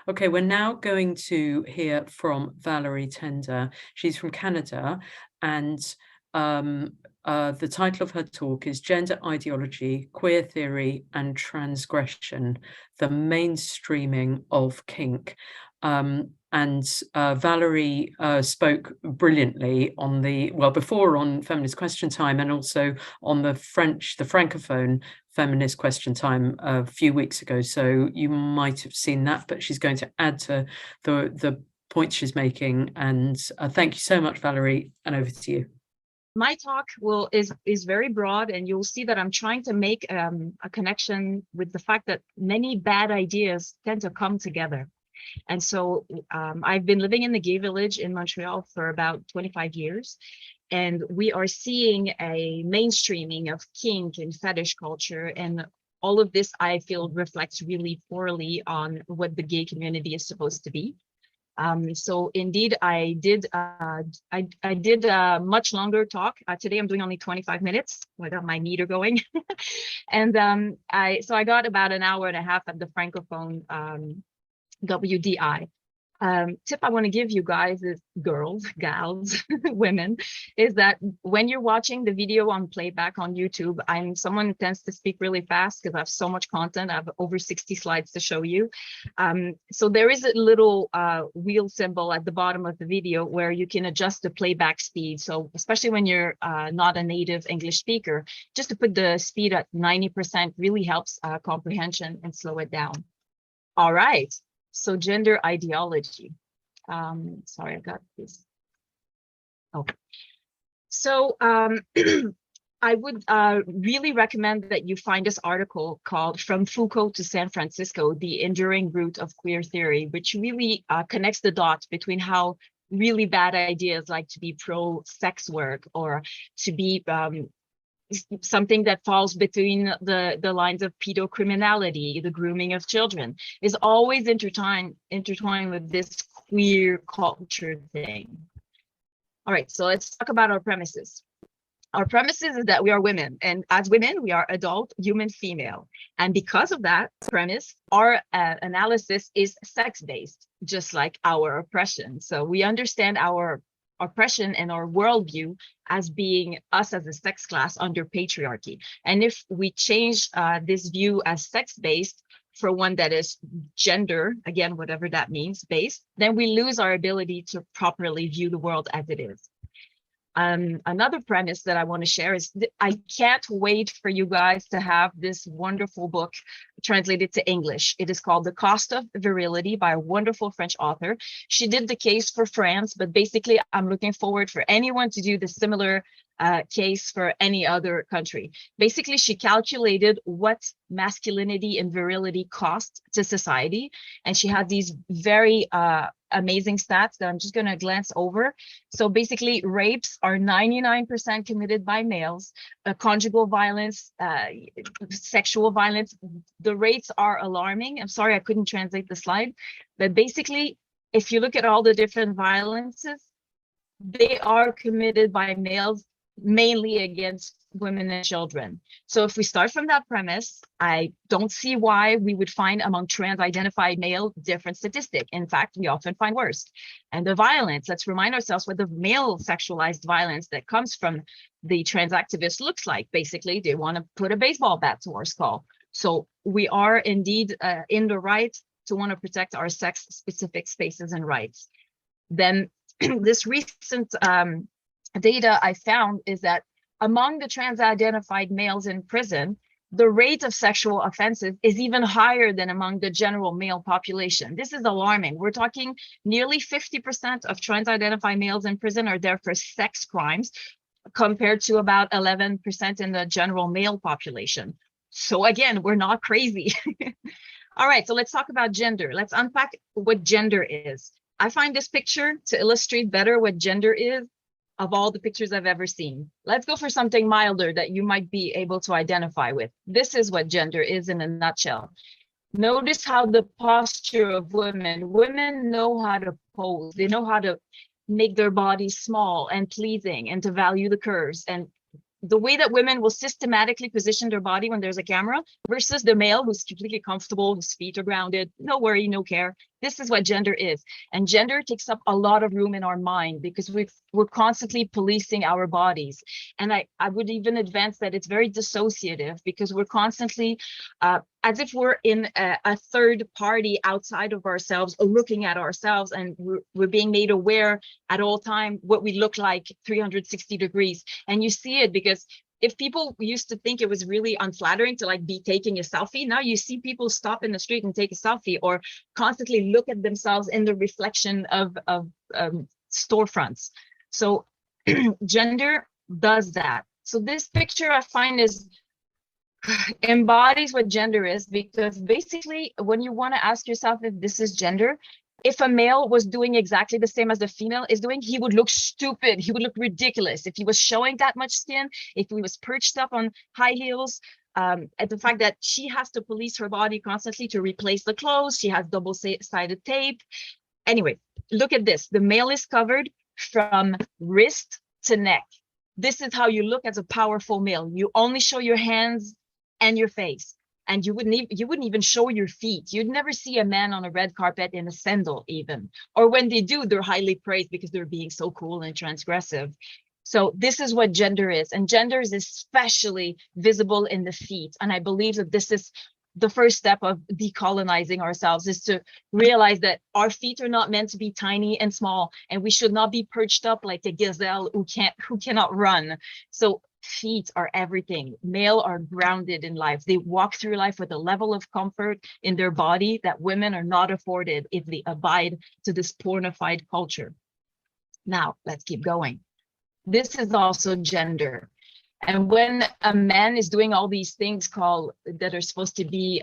Okay, we're now going to hear from Valerie Tender. She's from Canada, and the title of her talk is Gender Ideology, Queer Theory and Transgression, the Mainstreaming of Kink. Valerie spoke brilliantly on before on Feminist Question Time, and also on the Francophone Feminist Question Time a few weeks ago. So you might have seen that, but she's going to add to the points she's making. And thank you so much, Valerie, and over to you. My talk is very broad, and you'll see that I'm trying to make a connection with the fact that many bad ideas tend to come together. And so I've been living in the gay village in Montreal for about 25 years, and we are seeing a mainstreaming of kink and fetish culture, and all of this I feel reflects really poorly on what the gay community is supposed to be. So indeed, I did a much longer talk. Today I'm doing only 25 minutes. I got my meter going. And I got about an hour and a half at the Francophone WDI. Tip I want to give you guys is gals, women, is that when you're watching the video on playback on YouTube, I'm someone who tends to speak really fast because I have so much content. I have over 60 slides to show you. So there is a little wheel symbol at the bottom of the video where you can adjust the playback speed. So especially when you're not a native English speaker, just to put the speed at 90% really helps comprehension and slow it down. All right. So gender ideology. Sorry, I got this. Okay. So I would really recommend that you find this article called From Foucault to San Francisco, the Enduring Root of Queer Theory, which really connects the dots between how really bad ideas like to be pro-sex work or to be something that falls between the lines of pedocriminality, the grooming of children, is always intertwined with this queer culture thing. All right, so let's talk about our premises. Our premises is that we are women, and as women, we are adult human female. And because of that premise, our analysis is sex-based, just like our oppression. So we understand our oppression and our worldview as being us as a sex class under patriarchy. And if we change this view as sex-based for one that is gender, again, whatever that means, based, then we lose our ability to properly view the world as it is. Another premise that I want to share is I can't wait for you guys to have this wonderful book translated to English. It is called The Cost of Virility by a wonderful French author. She did the case for France, but basically I'm looking forward for anyone to do the similar case for any other country. Basically, she calculated what masculinity and virility cost to society. And she had these very amazing stats that I'm just going to glance over. So basically, rapes are 99% committed by males. Conjugal violence, sexual violence, the rates are alarming. I'm sorry, I couldn't translate the slide. But basically, if you look at all the different violences, they are committed by males, mainly against women and children. So if we start from that premise, I don't see why we would find among trans-identified male different statistic. In fact, we often find worse. And the violence, let's remind ourselves what the male sexualized violence that comes from the trans activists looks like. Basically, they want to put a baseball bat to our skull. So we are indeed in the right to want to protect our sex-specific spaces and rights. Then this recent data I found is that among the trans-identified males in prison, the rate of sexual offenses is even higher than among the general male population. This is alarming. We're talking nearly 50% of trans-identified males in prison are there for sex crimes, compared to about 11% in the general male population. So again, we're not crazy. All right, so let's talk about gender. Let's unpack what gender is. I find this picture to illustrate better what gender is of all the pictures I've ever seen. Let's go for something milder that you might be able to identify with. This is what gender is in a nutshell. Notice how the posture of women know how to pose. They know how to make their bodies small and pleasing and to value the curves. And the way that women will systematically position their body when there's a camera versus the male who's completely comfortable, whose feet are grounded, no worry, no care. This is what gender is. And gender takes up a lot of room in our mind because we're constantly policing our bodies. And I would even advance that it's very dissociative because we're constantly, as if we're in a third party outside of ourselves, looking at ourselves, and we're being made aware at all time what we look like 360 degrees. And you see it because if people used to think it was really unflattering to like be taking a selfie, now you see people stop in the street and take a selfie or constantly look at themselves in the reflection of storefronts. So gender does that. So this picture I find is embodies what gender is, because basically when you want to ask yourself if this is gender, if a male was doing exactly the same as the female is doing, he would look stupid. He would look ridiculous. If he was showing that much skin, if he was perched up on high heels, and the fact that she has to police her body constantly to replace the clothes, she has double-sided tape. Anyway, look at this. The male is covered from wrist to neck. This is how you look as a powerful male. You only show your hands and your face. And you wouldn't even show your feet. You'd never see a man on a red carpet in a sandal even. Or when they do, they're highly praised because they're being so cool and transgressive. So this is what gender is. And gender is especially visible in the feet. And I believe that this is the first step of decolonizing ourselves, is to realize that our feet are not meant to be tiny and small, and we should not be perched up like a gazelle who cannot run. So feet are everything. Male are grounded in life. They walk through life with a level of comfort in their body that women are not afforded if they abide to this pornified culture. Now, let's keep going. This is also gender. And when a man is doing all these things that are supposed to be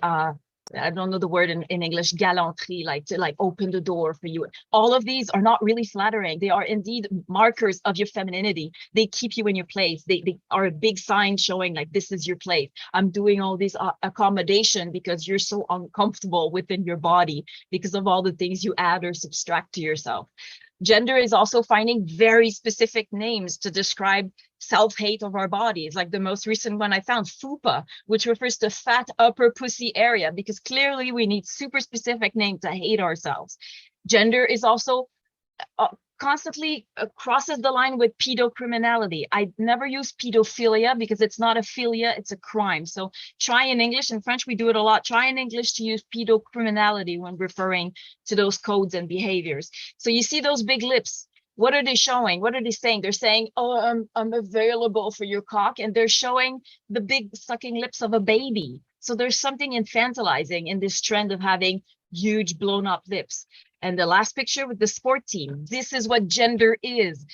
I don't know the word in English, galanterie, like to like open the door for you. All of these are not really flattering. They are indeed markers of your femininity. They keep you in your place. They are a big sign showing like, this is your place. I'm doing all this accommodation because you're so uncomfortable within your body because of all the things you add or subtract to yourself. Gender is also finding very specific names to describe self-hate of our bodies. Like the most recent one I found, fupa, which refers to fat upper pussy area, because clearly we need super specific name to hate ourselves. Gender is also constantly crosses the line with pedocriminality. I never use pedophilia because it's not a philia, it's a crime. So try in English. In French, we do it a lot. Try in English to use pedocriminality when referring to those codes and behaviors. So you see those big lips. What are they showing? What are they saying? They're saying, oh, I'm available for your cock. And they're showing the big sucking lips of a baby. So there's something infantilizing in this trend of having huge blown up lips. And the last picture with the sport team, this is what gender is.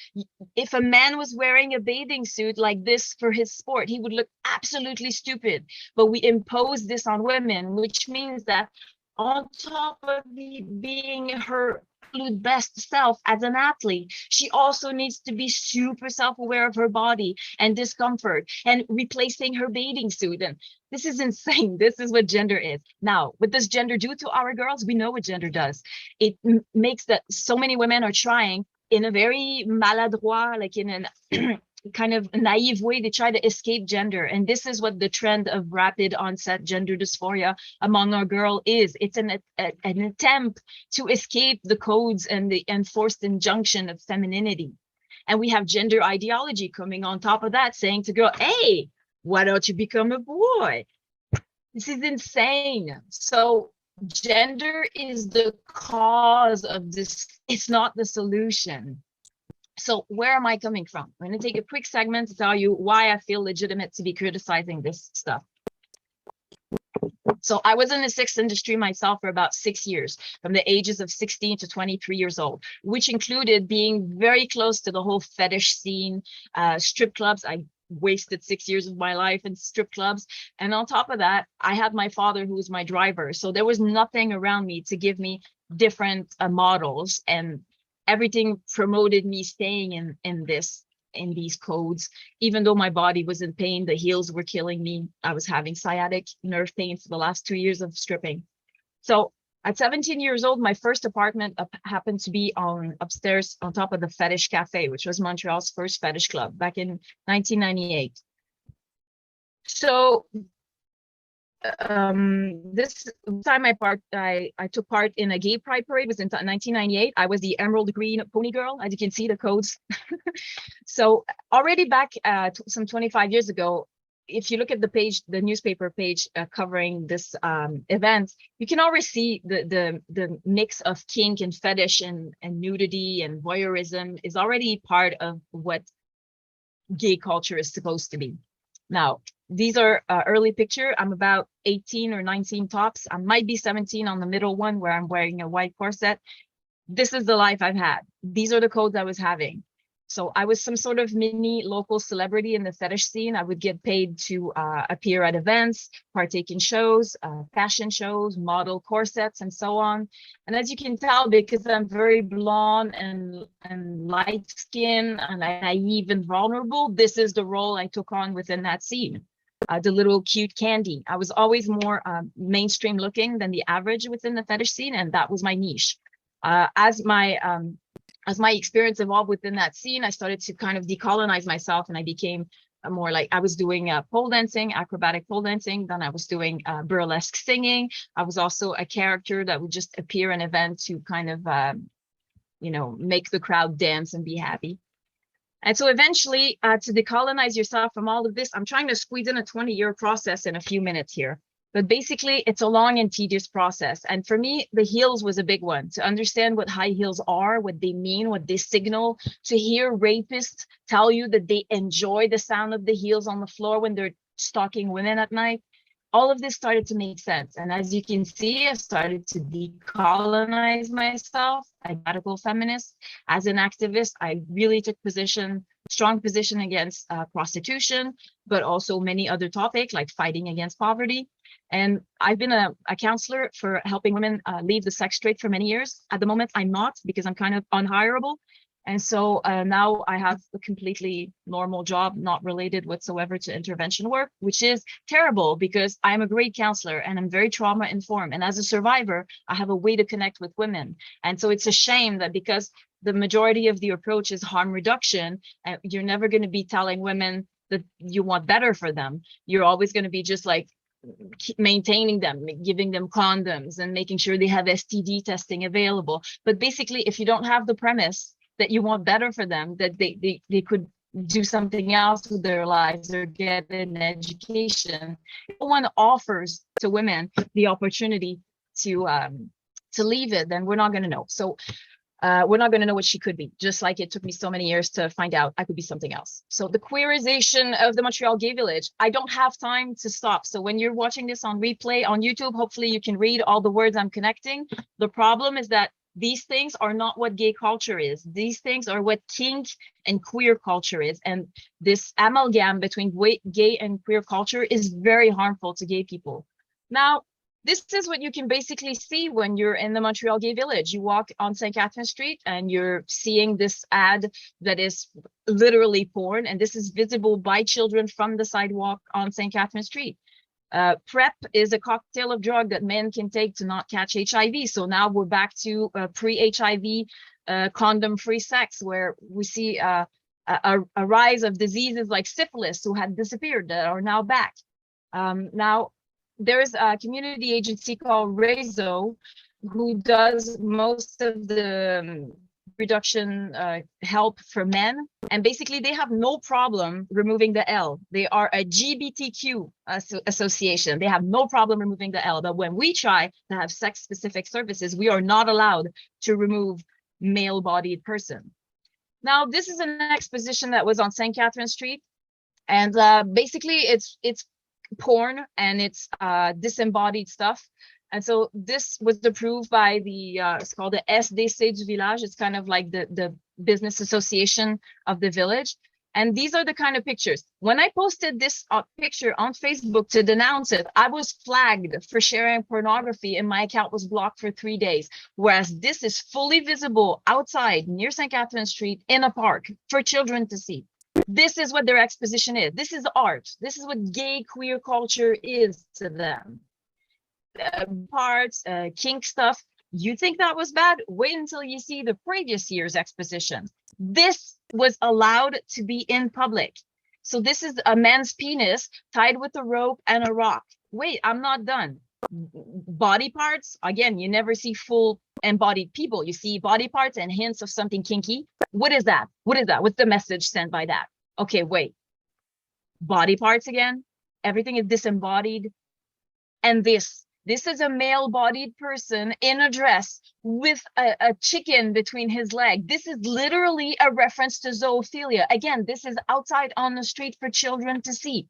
If a man was wearing a bathing suit like this for his sport, he would look absolutely stupid. But we impose this on women, which means that on top of being her absolute best self as an athlete, she also needs to be super self-aware of her body and discomfort and replacing her bathing suit. And this is insane. This is what gender is. Now, what does gender do to our girls? We know what gender does. It makes that so many women are trying in a very maladroit, like in an kind of naive way, they try to escape gender. And this is what the trend of rapid onset gender dysphoria among our girl is. It's an attempt to escape the codes and the enforced injunction of femininity. And we have gender ideology coming on top of that, saying to girl, hey, why don't you become a boy? This is insane. So gender is the cause of this. It's not the solution. So where am I coming from? I'm going to take a quick segment to tell you why I feel legitimate to be criticizing this stuff. So I was in the sex industry myself for about 6 years, from the ages of 16 to 23 years old, which included being very close to the whole fetish scene, strip clubs. I wasted 6 years of my life in strip clubs. And on top of that, I had my father who was my driver. So there was nothing around me to give me different models, and everything promoted me staying in these codes. Even though my body was in pain, the heels were killing me. I was having sciatic nerve pain for the last 2 years of stripping. So at 17 years old, my first apartment happened to be upstairs on top of the Fetish Cafe, which was Montreal's first fetish club back in 1998. So this time I took part in a gay pride parade. Was in 1998. I was the emerald green pony girl, as you can see the codes. So already back some 25 years ago, if you look at the page, the newspaper page covering this event, you can already see the mix of kink and fetish and nudity and voyeurism is already part of what gay culture is supposed to be. Now, these are early picture. I'm about 18 or 19 tops. I might be 17 on the middle one where I'm wearing a white corset. This is the life I've had. These are the codes I was having. So I was some sort of mini local celebrity in the fetish scene. I would get paid to appear at events, partake in shows, fashion shows, model corsets, and so on. And as you can tell, because I'm very blonde and light skinned and naive and vulnerable, this is the role I took on within that scene. The little cute candy. I was always more mainstream looking than the average within the fetish scene, and that was my niche. As my experience evolved within that scene, I started to kind of decolonize myself, and I became more like, I was doing pole dancing, acrobatic pole dancing. Then I was doing burlesque singing. I was also a character that would just appear in an event to kind of, make the crowd dance and be happy. And so eventually, to decolonize yourself from all of this, I'm trying to squeeze in a 20-year process in a few minutes here. But basically, it's a long and tedious process. And for me, the heels was a big one. To understand what high heels are, what they mean, what they signal, to hear rapists tell you that they enjoy the sound of the heels on the floor when they're stalking women at night. All of this started to make sense. And as you can see, I started to decolonize myself, a radical feminist. As an activist, I really took strong position against prostitution, but also many other topics like fighting against poverty. And I've been a counselor for helping women leave the sex trade for many years. At the moment, I'm not, because I'm kind of unhireable. And so now I have a completely normal job, not related whatsoever to intervention work, which is terrible because I'm a great counselor and I'm very trauma informed. And as a survivor, I have a way to connect with women. And so it's a shame that because the majority of the approach is harm reduction, you're never going to be telling women that you want better for them. You're always going to be just like maintaining them, giving them condoms and making sure they have STD testing available. But basically, if you don't have the premise that you want better for them, that they could do something else with their lives or get an education, no one offers to women the opportunity to leave it, then we're not going to know. So we're not going to know what she could be, just like it took me so many years to find out I could be something else. So the queerization of the Montreal gay village, I don't have time to stop. So when you're watching this on replay on YouTube, hopefully you can read all the words I'm connecting. The problem is that these things are not what gay culture is. These things are what kink and queer culture is. And this amalgam between gay and queer culture is very harmful to gay people. Now, this is what you can basically see when you're in the Montreal gay village. You walk on St. Catherine Street and you're seeing this ad that is literally porn. And this is visible by children from the sidewalk on St. Catherine Street. PrEP is a cocktail of drug that men can take to not catch HIV. So now we're back to pre-HIV condom-free sex, where we see a rise of diseases like syphilis who had disappeared that are now back. Now, there's a community agency called Rezo who does most of the reduction help for men, and basically they have no problem removing the L. They are a GBTQ association. They have no problem removing the L, but when we try to have sex specific services, we are not allowed to remove male bodied person. Now, this is an exposition that was on St. Catherine Street, and basically it's porn and it's disembodied stuff. And so this was approved by the, it's called the SDC du village. It's kind of like the business association of the village. And these are the kind of pictures. When I posted this picture on Facebook to denounce it, I was flagged for sharing pornography and my account was blocked for 3 days. Whereas this is fully visible outside near St. Catherine Street in a park for children to see. This is what their exposition is. This is art. This is what gay queer culture is to them. Parts, kink stuff. You think that was bad? Wait until you see the previous year's exposition. This was allowed to be in public. So this is a man's penis tied with a rope and a rock. wait, I'm not done. Body parts, again, you never see full embodied people. You see body parts and hints of something kinky. What is that? What is that? What's the message sent by that? Okay, wait. Body parts again. Everything is disembodied. And this is a male-bodied person in a dress with a chicken between his legs. This is literally a reference to zoophilia. Again, this is outside on the street for children to see.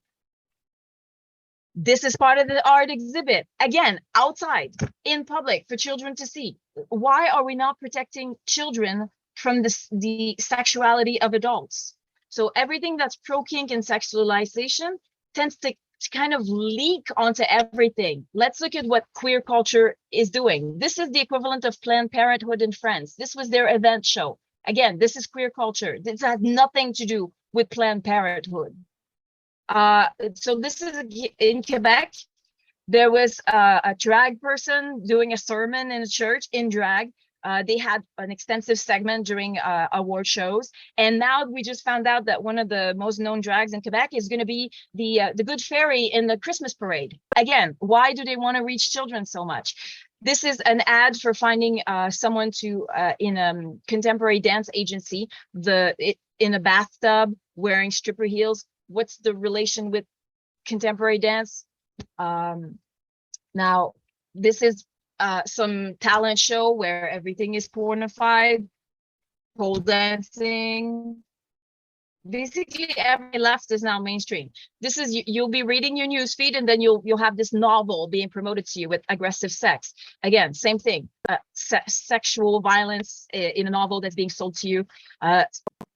This is part of the art exhibit. Again, outside, in public, for children to see. Why are we not protecting children from the sexuality of adults? So everything that's pro-kink and sexualization tends to kind of leak onto everything. Let's look at what queer culture is doing. This is the equivalent of Planned Parenthood in France. This was their event show. Again, this is queer culture. This has nothing to do with Planned Parenthood. So this is in Quebec. There was a drag person doing a sermon in a church in drag. They had an extensive segment during award shows, and now we just found out that one of the most known drags in Quebec is going to be the Good Fairy in the Christmas parade. Again, why do they want to reach children so much? This is an ad for finding someone to in a contemporary dance agency, in a bathtub wearing stripper heels. What's the relation with contemporary dance? Now, this is some talent show where everything is pornified, pole dancing. Basically, every left is now mainstream. This is, you'll be reading your news feed, and then you'll have this novel being promoted to you with aggressive sex. Again, same thing, sexual violence in a novel that's being sold to you.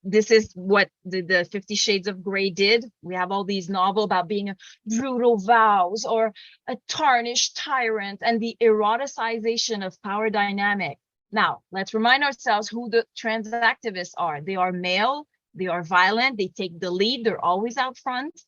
This is what the 50 Shades of Grey did. We have all these novels about being a brutal vows or a tarnished tyrant, and the eroticization of power dynamic. Now, let's remind ourselves who the trans activists are. They are male, they are violent, they take the lead, they're always out front.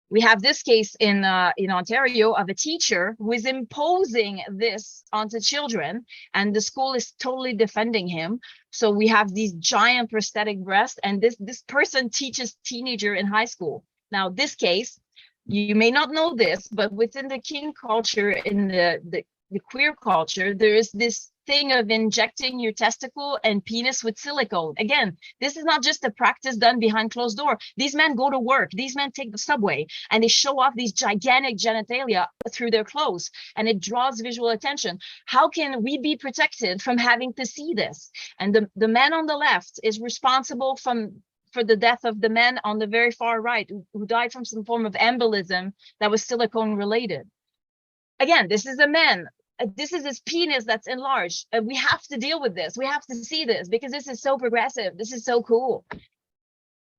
We have this case in Ontario of a teacher who is imposing this onto children, and the school is totally defending him. So we have these giant prosthetic breasts, and this person teaches teenager in high school. Now, this case, you may not know this, but within the kink culture, in the queer culture, there is this thing of injecting your testicle and penis with silicone. Again, this is not just a practice done behind closed door. These men go to work, these men take the subway, and they show off these gigantic genitalia through their clothes, and it draws visual attention. How can we be protected from having to see this? And the man on the left is responsible for the death of the men on the very far right, who died from some form of embolism that was silicone related. Again, this is a man. This is his penis that's enlarged. We have to deal with this. We have to see this because this is so progressive. This is so cool.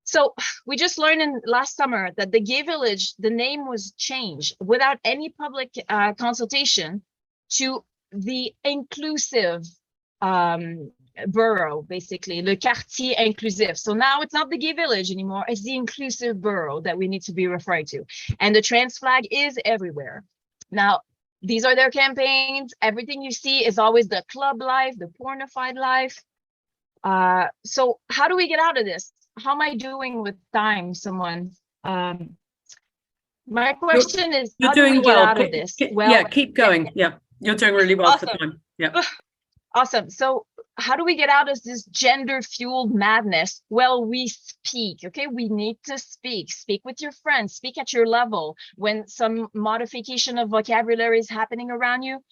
So we just learned in last summer that the Gay Village, the name was changed without any public consultation to the inclusive borough, basically, le quartier inclusif. So now it's not the Gay Village anymore. It's the inclusive borough that we need to be referring to. And the trans flag is everywhere. Now, these are their campaigns. Everything you see is always the club life, the pornified life. So how do we get out of this? How am I doing with time, someone? My question is, you're how do we doing get well. out of this? Well, yeah, keep going. Yeah, you're doing really well awesome. for time. Yeah. Awesome. So how do we get out of this gender-fueled madness? Well, we speak, okay? We need to speak. Speak with your friends. Speak at your level. When some modification of vocabulary is happening around you,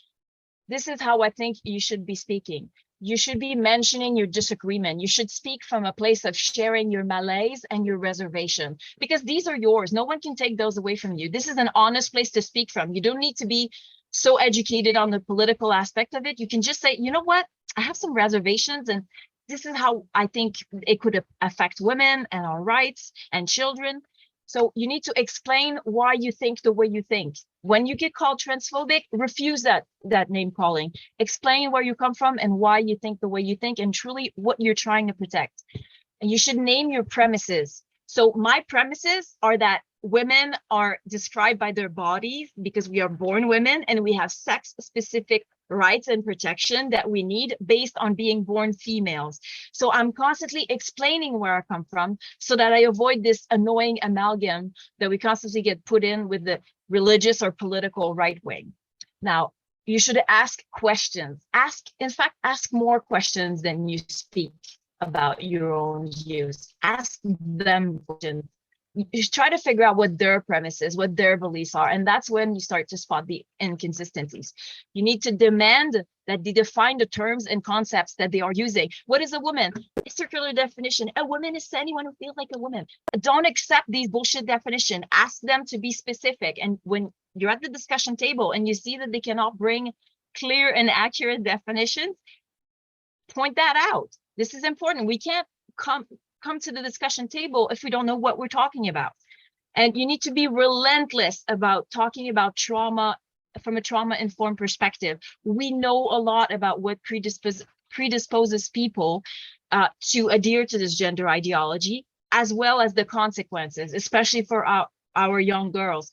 this is how I think you should be speaking. You should be mentioning your disagreement. You should speak from a place of sharing your malaise and your reservation, because these are yours. No one can take those away from you. This is an honest place to speak from. You don't need to be so educated on the political aspect of it. You can just say, you know what? I have some reservations, and this is how I think it could affect women and our rights and children. So you need to explain why you think the way you think. When you get called transphobic, refuse that name calling. Explain where you come from and why you think the way you think, and truly what you're trying to protect. And you should name your premises. So my premises are that women are described by their bodies because we are born women, and we have sex-specific rights and protection that we need based on being born females. So I'm constantly explaining where I come from so that I avoid this annoying amalgam that we constantly get put in with religious or political right wing. Now, you should ask questions. In fact, ask more questions than you speak about your own views. Ask them questions. You try to figure out what their premises, what their beliefs are, and that's when you start to spot the inconsistencies. You need to demand that they define the terms and concepts that they are using. What is a woman? A circular definition. A woman is anyone who feels like a woman. Don't accept these bullshit definitions. Ask them to be specific. And when you're at the discussion table and you see that they cannot bring clear and accurate definitions, point that out. This is important. We can't come to the discussion table if we don't know what we're talking about. And you need to be relentless about talking about trauma from a trauma-informed perspective. We know a lot about what predisposes people to adhere to this gender ideology, as well as the consequences, especially for our young girls.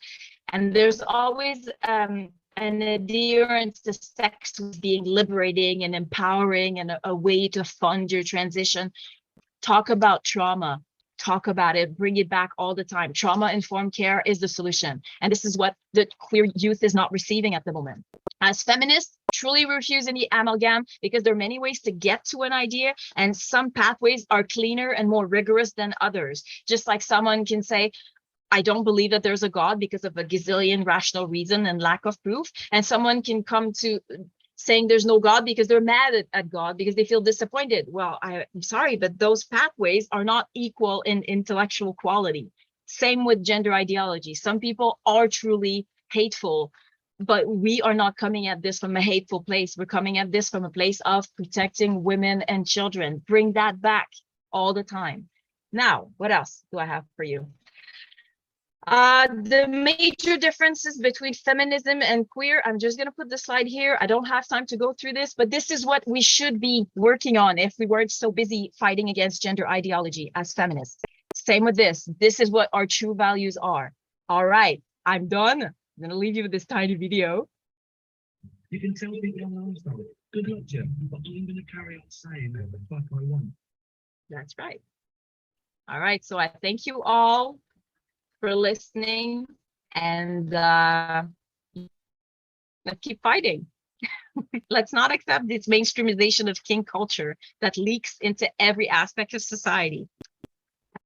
And there's always an adherence to sex being liberating and empowering and a way to fund your transition. Talk about trauma, talk about it, bring it back all the time. Trauma-informed care is the solution. And this is what the queer youth is not receiving at the moment. As feminists, truly refusing the amalgam, because there are many ways to get to an idea, and some pathways are cleaner and more rigorous than others. Just like someone can say, I don't believe that there's a God because of a gazillion rational reason and lack of proof. And someone can come to saying there's no God because they're mad at God because they feel disappointed. Well, I'm sorry, but those pathways are not equal in intellectual quality. Same with gender ideology. Some people are truly hateful, but we are not coming at this from a hateful place. We're coming at this from a place of protecting women and children. Bring that back all the time. Now, what else do I have for you? The major differences between feminism and queer, I'm just going to put the slide here. I don't have time to go through this, but this is what we should be working on if we weren't so busy fighting against gender ideology as feminists. Same with this. This is what our true values are. All right, I'm done. I'm going to leave you with this tiny video. You can tell people online, good luck, Jim, but I'm going to carry on saying that the fuck I want. That's right. All right, so I thank you all for listening, and let's keep fighting. Let's not accept this mainstreamization of kink culture that leaks into every aspect of society.